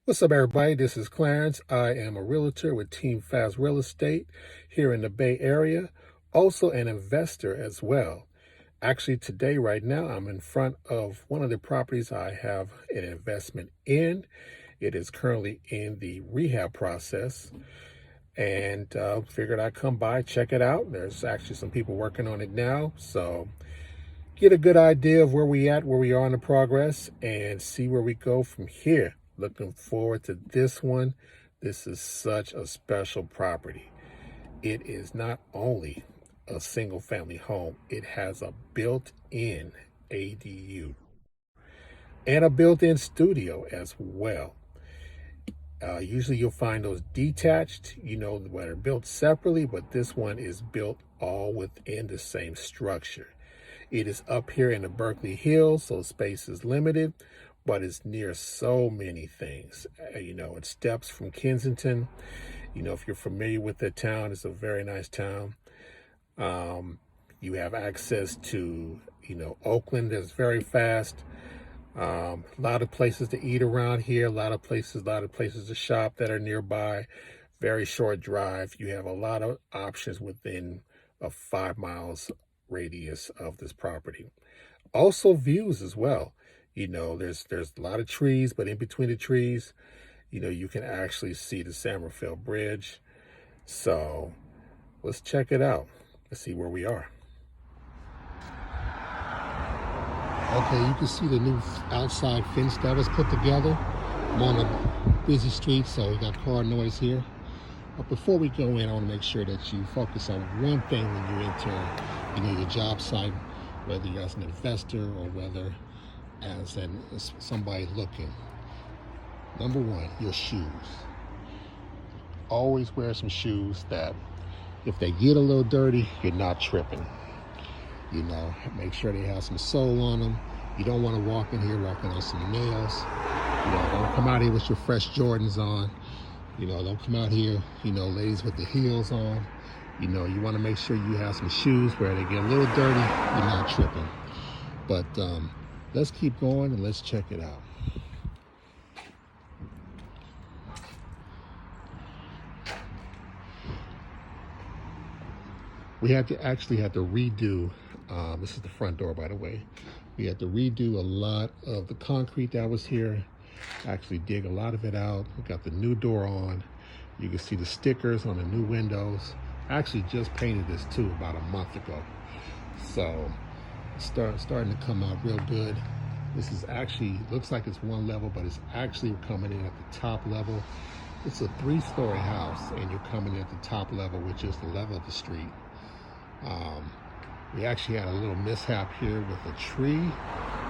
What's up, everybody? This is Clarence. I am a realtor with Team Fast Real Estate here in the Bay Area, also an investor as well. Actually, today, right now, I'm in front of one of the properties I have an investment in. It is currently in the rehab process, and figured I'd come by, check it out. There's actually some people working on it now, so get a good idea of where we are in the progress, and see where we go from here. Looking forward to this one. This is such a special property. It is not only a single family home, it has a built-in ADU and a built-in studio as well. Usually you'll find those detached, that are built separately, but this one is built all within the same structure. It is up here in the Berkeley Hills, so space is limited, but it's near so many things. It steps from Kensington. If you're familiar with the town, it's a very nice town. You have access to, Oakland is very fast. A lot of places to eat around here, a lot of places to shop that are nearby. Very short drive. You have a lot of options within a 5 miles radius of this property. Also views as well. There's a lot of trees, but in between the trees, you can actually see the San Rafael Bridge. So let's check it out. Let's see where we are. Okay, you can see the new outside fence that was put together. I'm on a busy street, so we got car noise here. But before we go in, I want to make sure that you focus on one thing when you enter, your job site, whether you're as an investor or whether as somebody looking. Number one, your shoes. Always wear some shoes that if they get a little dirty, you're not tripping. Make sure they have some sole on them. You don't want to walk in here walking on some nails. Don't come out here with your fresh Jordans on. Don't come out here, ladies with the heels on. You want to make sure you have some shoes where they get a little dirty, you're not tripping. But let's keep going and let's check it out. We actually had to redo, this is the front door, by the way. We had to redo a lot of the concrete that was here. Actually dig a lot of it out. We got the new door on. You can see the stickers on the new windows. I actually just painted this too about a month ago. So it's starting to come out real good. This is actually, looks like it's one level, but it's actually coming in at the top level. It's a 3-story house and you're coming in at the top level, which is the level of the street. We actually had a little mishap here with a tree.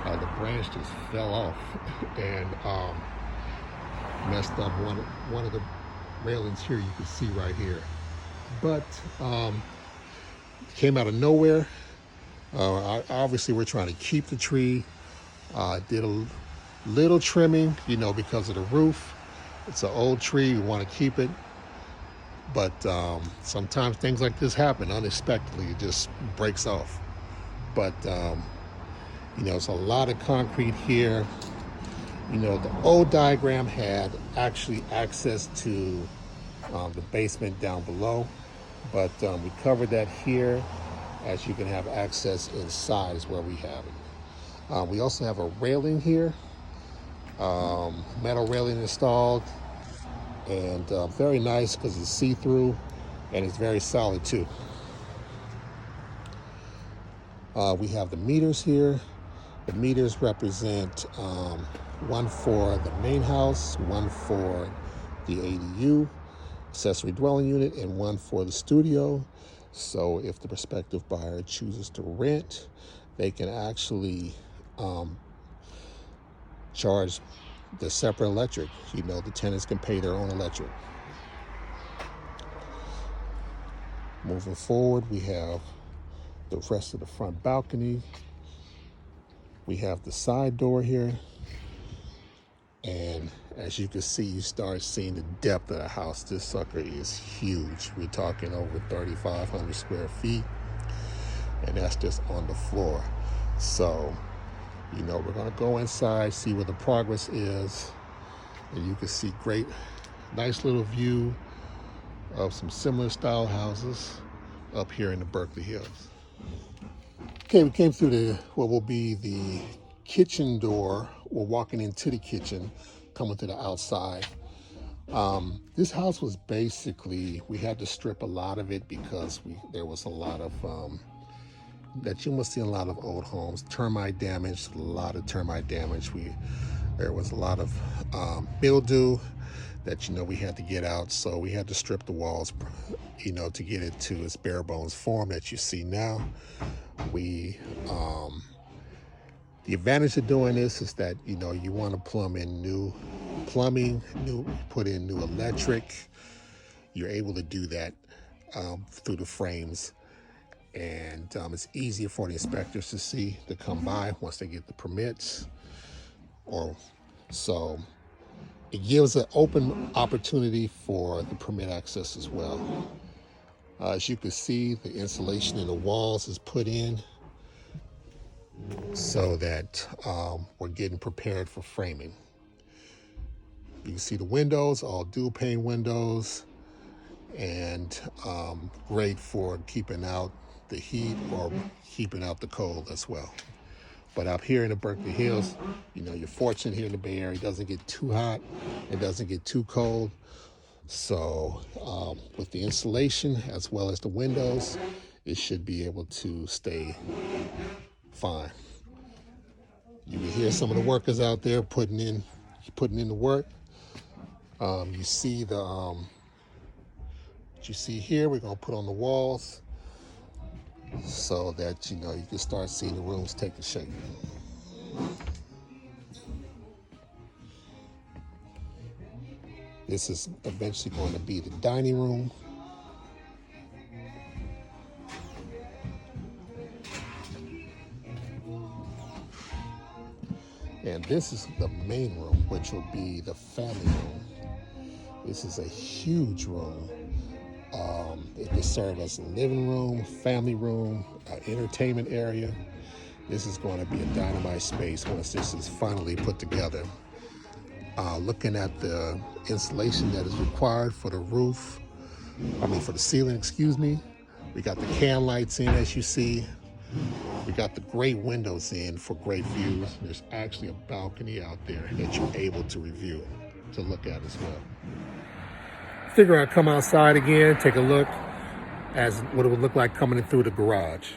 The branch just fell off and messed up one of the railings here. You can see right here, but came out of nowhere. Obviously, we're trying to keep the tree. Did a little trimming, because of the roof. It's an old tree. We want to keep it. But sometimes things like this happen unexpectedly. It just breaks off. But, it's a lot of concrete here. The old diagram had actually access to the basement down below. But we covered that here. As you can have access inside is where we have it. We also have a railing here. Metal railing installed. And very nice because it's see-through and it's very solid too. We have the meters here. The meters represent one for the main house, one for the ADU, accessory dwelling unit, and one for the studio. So if the prospective buyer chooses to rent, they can actually charge the separate electric. The tenants can pay their own electric. Moving forward, we have the rest of the front balcony. We have the side door here. And as you can see, you start seeing the depth of the house. This sucker is huge. We're talking over 3,500 square feet. And that's just on the floor. So, we're gonna go inside, see where the progress is. And you can see nice little view of some similar style houses up here in the Berkeley Hills. Okay, we came through what will be the kitchen door. We're walking into the kitchen, coming to the outside. This house was basically, we had to strip a lot of it because there was a lot of, that you must see in a lot of old homes, termite damage, a lot of termite damage. There was a lot of mildew that, we had to get out. So we had to strip the walls, to get it to its bare bones form that you see now. The advantage of doing this is that, you want to plumb in new plumbing, put in new electric. You're able to do that through the frames. And it's easier for the inspectors to come by once they get the permits. So it gives an open opportunity for the permit access as well. As you can see, the insulation in the walls is put in so that we're getting prepared for framing. You can see the windows, all dual pane windows, and great for keeping out the heat or keeping out the cold as well. But up here in the Berkeley Hills, you're fortunate here in the Bay Area. It doesn't get too hot, it doesn't get too cold. So with the insulation as well as the windows, it should be able to stay fine. You can hear some of the workers out there putting in the work. You see what you see here, we're gonna put on the walls so that you can start seeing the rooms taking shape. This is eventually going to be the dining room. And this is the main room, which will be the family room. This is a huge room. It can serve as a living room, family room, entertainment area. This is going to be a dynamite space once this is finally put together. Looking at the insulation that is required for the for the ceiling, We got the can lights in, as you see. We got the great windows in for great views. There's actually a balcony out there that you're able to look at as well. Figure I'd come outside again, take a look as what it would look like coming in through the garage.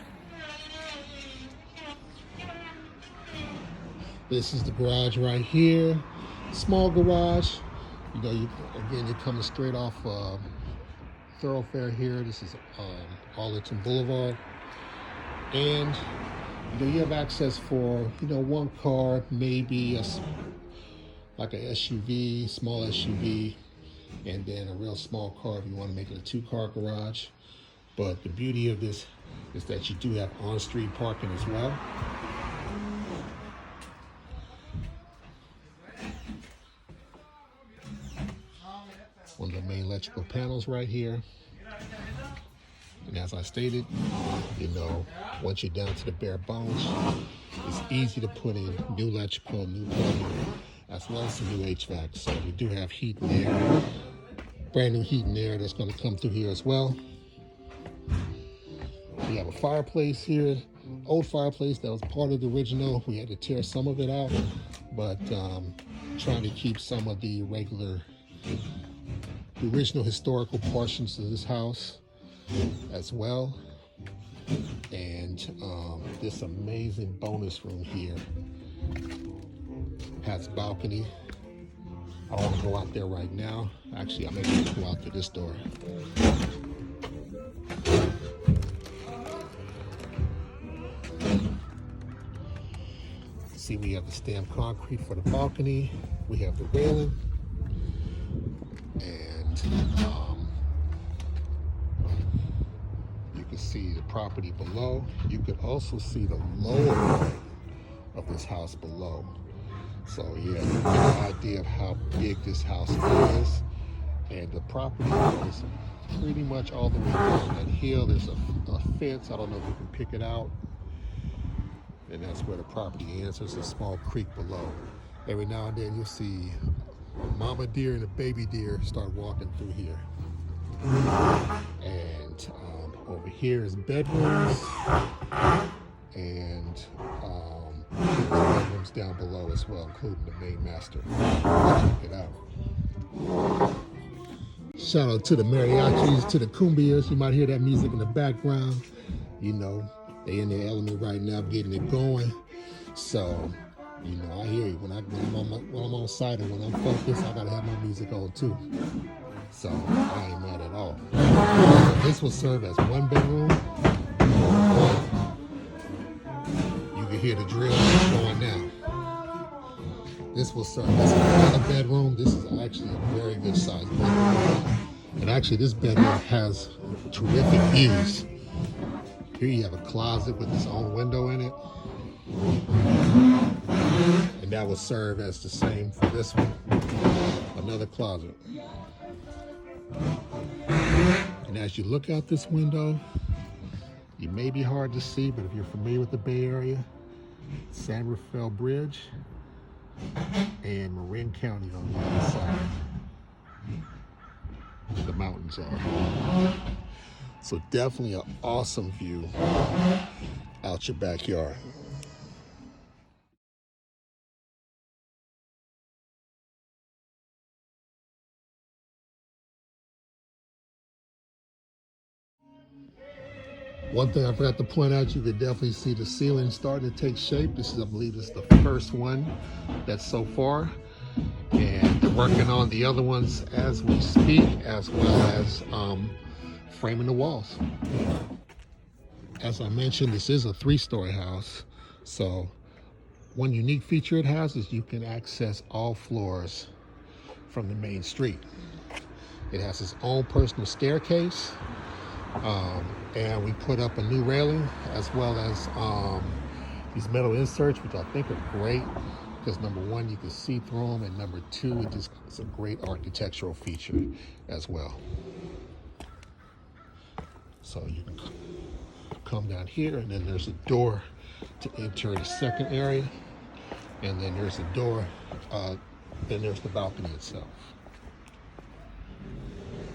This is the garage right here. Small garage. You're coming straight off thoroughfare here. This is Arlington Boulevard. And you have access for one car, maybe like an SUV, small SUV, and then a real small car if you want to make it a 2-car garage. But the beauty of this is that you do have on-street parking as well. One of the main electrical panels right here. And as I stated, once you're down to the bare bones, it's easy to put in new electrical, new plumbing, as well as some new HVAC. So we do have heat and air, brand new heat and air that's going to come through here as well. We have a fireplace here, old fireplace that was part of the original. We had to tear some of it out, but trying to keep some of the original historical portions of this house as well. And this amazing bonus room here has a balcony. I don't want to go out there right now. Actually, I'm going to go out to this door. See, we have the stamped concrete for the balcony. We have the railing. And you can see the property below. You could also see the lower part of this house below. So yeah, you get an idea of how big this house is. And the property is pretty much all the way down that hill. There's a fence. I don't know if you can pick it out. And that's where the property ends. There's a small creek below. Every now and then you'll see mama deer and a baby deer start walking through here. And over here is bedrooms, and bedrooms down below as well, including the main master. Check it out. Shout out to the mariachis, to the cumbias. You might hear that music in the background. You know, they in their element right now, getting it going. So, you know, I hear you. When I'm on site and when I'm focused, I gotta have my music on too. So I ain't mad at all. This will serve as one bedroom. You can hear the drill going now. This will serve as another bedroom. This is actually a very good sized bedroom. And actually this bedroom has terrific views. Here you have a closet with its own window in it. And that will serve as the same for this one. Another closet. And as you look out this window, you may be hard to see, but if you're familiar with the Bay Area, San Rafael Bridge and Marin County on the other side. The mountains are. So definitely an awesome view out your backyard. One thing I forgot to point out, you can definitely see the ceiling starting to take shape. This is, I believe, this is the first one that's so far. And they're working on the other ones as we speak, as well as framing the walls. As I mentioned, this is a 3-story house. So one unique feature it has is you can access all floors from the main street. It has its own personal staircase. And we put up a new railing as well as these metal inserts, which I think are great because number one, you can see through them, and number two, it's a great architectural feature as well. So you can come down here, and then there's a door to enter the second area, and then there's a door, then there's the balcony itself.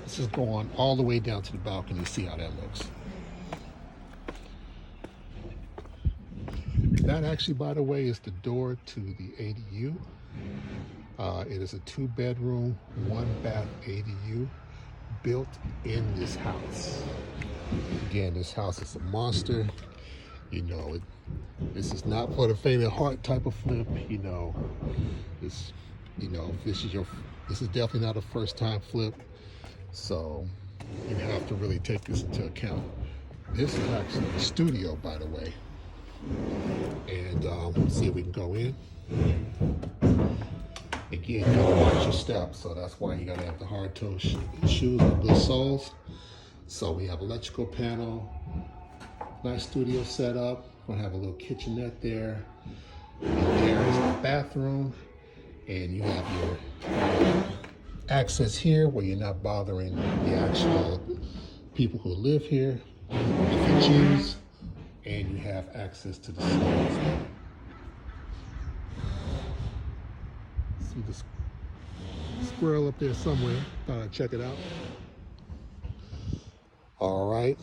Let's just go on all the way down to the balcony and see how that looks. That actually, by the way, is the door to the ADU. It is a 2-bedroom, 1-bath ADU built in this house. Again, this house is a monster. You know, this is not for the faint of heart type of flip. You know, this is definitely not a first-time flip. So you have to really take this into account. This is actually the studio, by the way. And let's see if we can go in. Again, you gotta watch your steps, so that's why you gotta have the hard-toe shoes with good soles. So we have electrical panel, nice studio setup. We're gonna have a little kitchenette there. And there is the bathroom, and you have your access here where you're not bothering the actual people who live here if you choose, and you have access to the stairs. See the squirrel up there somewhere. Thought I'd check it out. All right.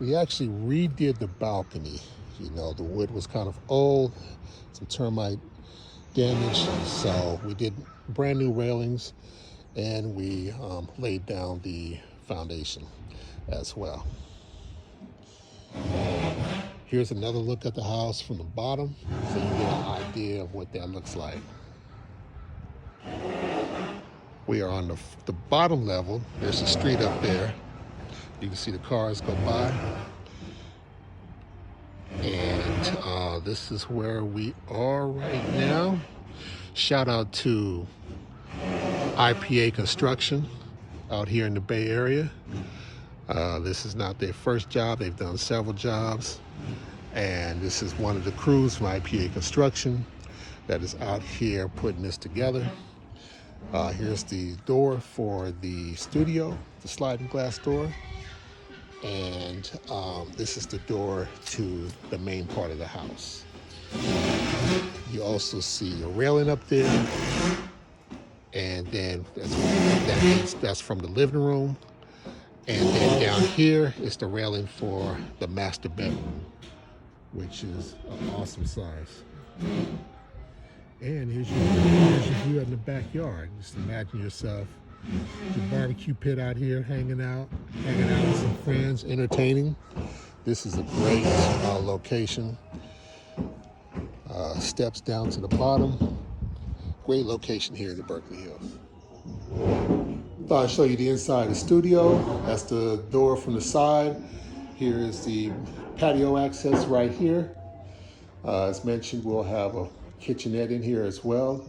We actually redid the balcony. You know, the wood was kind of old, some termite damage, so we did brand new railings, and we laid down the foundation as well. Here's another look at the house from the bottom, so you get an idea of what that looks like. We are on the bottom level. There's a street up there. You can see the cars go by. And this is where we are right now. Shout out to IPA Construction out here in the Bay Area. This is not their first job. They've done several jobs. And this is one of the crews from IPA Construction that is out here putting this together. Here's the door for the studio, the sliding glass door. And this is the door to the main part of the house. You also see a railing up there. And then that's from the living room. And then down here is the railing for the master bedroom, which is an awesome size. And here's your view in the backyard. Just imagine yourself, your barbecue pit out here, hanging out with some friends, entertaining. This is a great location. Steps down to the bottom. Great location here in the Berkeley Hills. Thought I'd show you the inside of the studio. That's the door from the side. Here is the patio access right here. As mentioned, we'll have a kitchenette in here as well.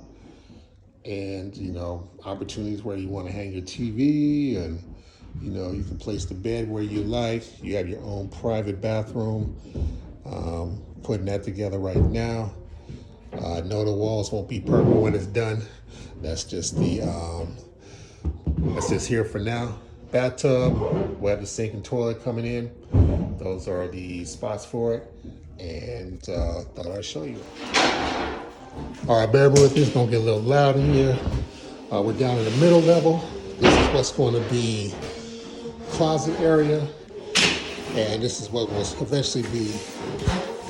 And, you know, opportunities where you want to hang your TV, and, you know, you can place the bed where you like. You have your own private bathroom. Putting that together right now. No, the walls won't be purple when it's done. That's just here for now. Bathtub, we have the sink and toilet coming in. Those are the spots for it. And thought I'd show you. All right, bear with me, it's gonna get a little loud in here. We're down in the middle level. This is what's going to be closet area. And this is what will eventually be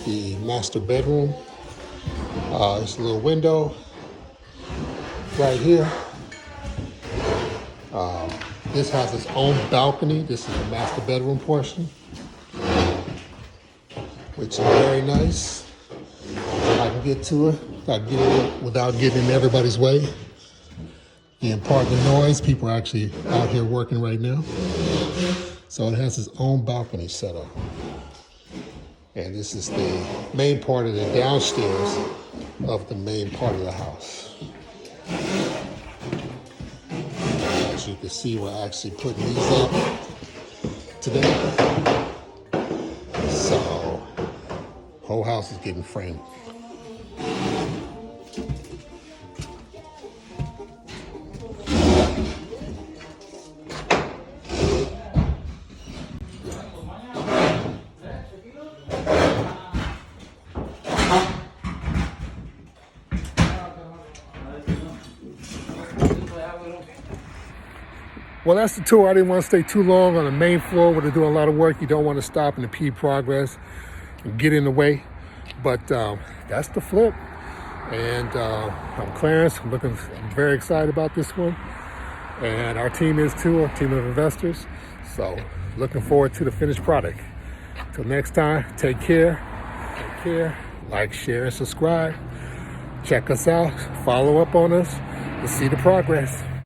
the master bedroom. There's a little window right here. This has its own balcony. This is the master bedroom portion, which is very nice. I can get to it. I can get it without getting in everybody's way. And pardon the noise, people are actually out here working right now. So it has its own balcony set up. And this is the main part of the downstairs of the main part of the house. As you can see, we're actually putting these up today. So, whole house is getting framed. Well, that's the tour. I didn't want to stay too long on the main floor where they're doing a lot of work. You don't want to stop and impede progress and get in the way. But that's the flip. And I'm Clarence. I'm very excited about this one. And our team is too, a team of investors. So looking forward to the finished product. Till next time, take care. Take care. Like, share, and subscribe. Check us out. Follow up on us to see the progress.